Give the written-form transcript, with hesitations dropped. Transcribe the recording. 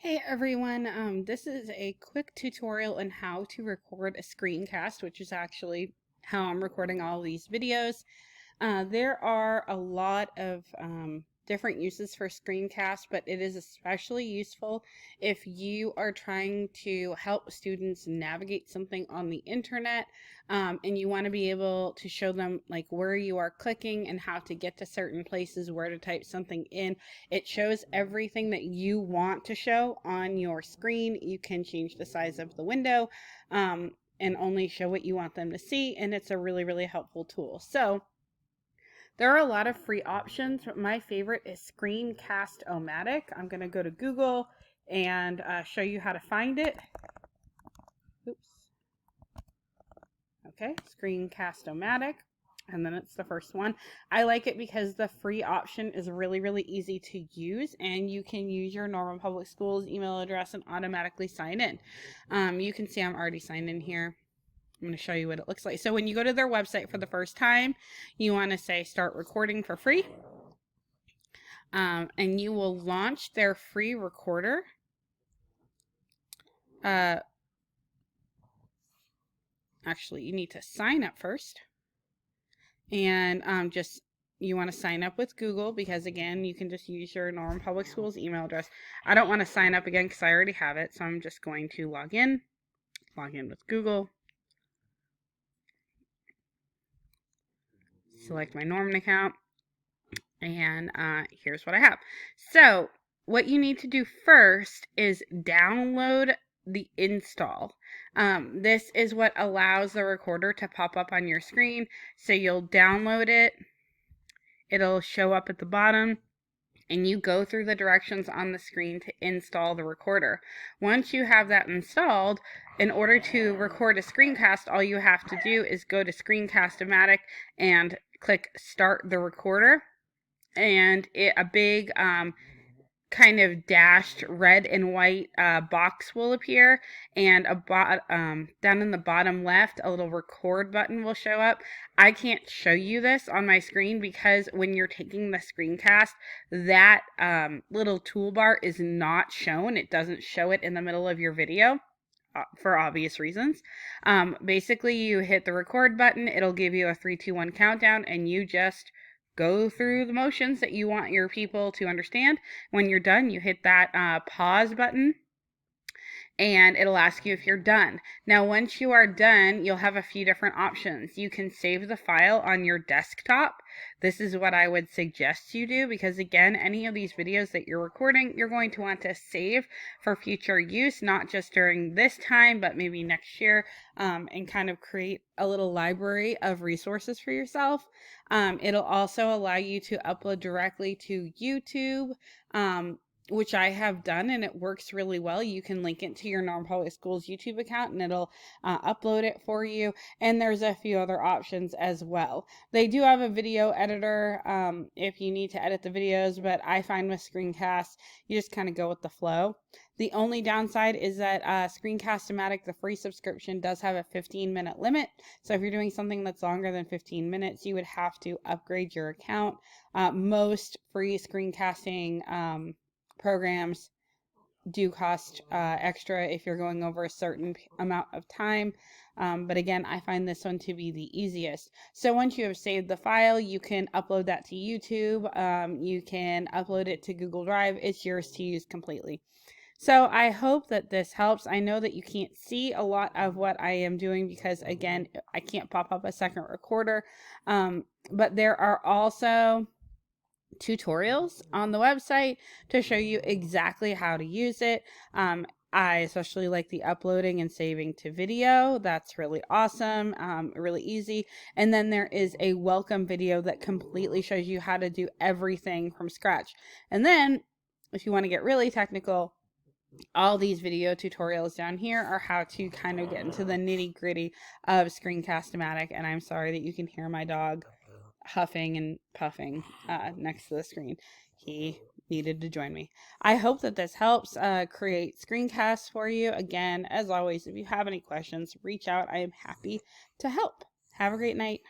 Hey everyone, this is a quick tutorial on how to record a screencast, which is actually how I'm recording all these videos. There are a lot of different uses for screencast, but it is especially useful if you are trying to help students navigate something on the internet, and you want to be able to show them like where you are clicking and how to get to certain places, where to type something in. It shows everything that you want to show on your screen. You can change the size of the window, and only show what you want them to see, and it's a really, really helpful tool. So there are a lot of free options, but my favorite is Screencast-O-Matic. I'm going to go to Google and show you how to find it. Oops. Okay, Screencast-O-Matic. And then it's the first one. I like it because the free option is really, really easy to use, and you can use your normal public schools email address and automatically sign in. You can see I'm already signed in here. I'm going to show you what it looks like. So when you go to their website for the first time, you want to say start recording for free. And you will launch their free recorder. Actually, you need to sign up first. And you want to sign up with Google because, again, you can just use your normal public schools email address. I don't want to sign up again because I already have it. So I'm just going to log in with Google. Select my Norman account, and here's what I have. So what you need to do first is download the install. This is what allows the recorder to pop up on your screen. So you'll download it. It'll show up at the bottom, and you go through the directions on the screen to install the recorder. Once you have that installed, in order to record a screencast, all you have to do is go to Screencast-O-Matic and click Start the Recorder, and a big kind of dashed red and white box will appear, and down in the bottom left, a little record button will show up. I can't show you this on my screen because when you're taking the screencast, that little toolbar is not shown. It doesn't show it in the middle of your video. For obvious reasons. Basically, you hit the record button, it'll give you a 3, 2, 1 countdown, and you just go through the motions that you want your people to understand. When you're done, you hit that pause button, and it'll ask you if you're done. Now, once you are done, you'll have a few different options. You can save the file on your desktop. This is what I would suggest you do because, again, any of these videos that you're recording, you're going to want to save for future use, not just during this time, but maybe next year, and kind of create a little library of resources for yourself. It'll also allow you to upload directly to YouTube, which I have done, and it works really well. You can link it to your Norm Public Schools YouTube account, and it'll upload it for you. And there's a few other options as well. They do have a video editor if you need to edit the videos, but I find with Screencast, you just kind of go with the flow. The only downside is that Screencast-O-Matic, the free subscription, does have a 15-minute limit. So if you're doing something that's longer than 15 minutes, you would have to upgrade your account. Most free screencasting programs do cost extra if you're going over a certain amount of time. But again, I find this one to be the easiest. So once you have saved the file, you can upload that to YouTube. You can upload it to Google Drive. It's yours to use completely. So I hope that this helps. I know that you can't see a lot of what I am doing because, again, I can't pop up a second recorder. But there are also tutorials on the website to show you exactly how to use it. I especially like the uploading and saving to video. That's really awesome, really easy. And then there is a welcome video that completely shows you how to do everything from scratch. And then if you want to get really technical, all these video tutorials down here are how to kind of get into the nitty-gritty of Screencast-O-Matic. And I'm sorry that you can hear my dog huffing and puffing next to the screen. He needed to join me. I hope that this helps create screencasts for you. Again, as always, if you have any questions, reach out. I am happy to help. Have a great night.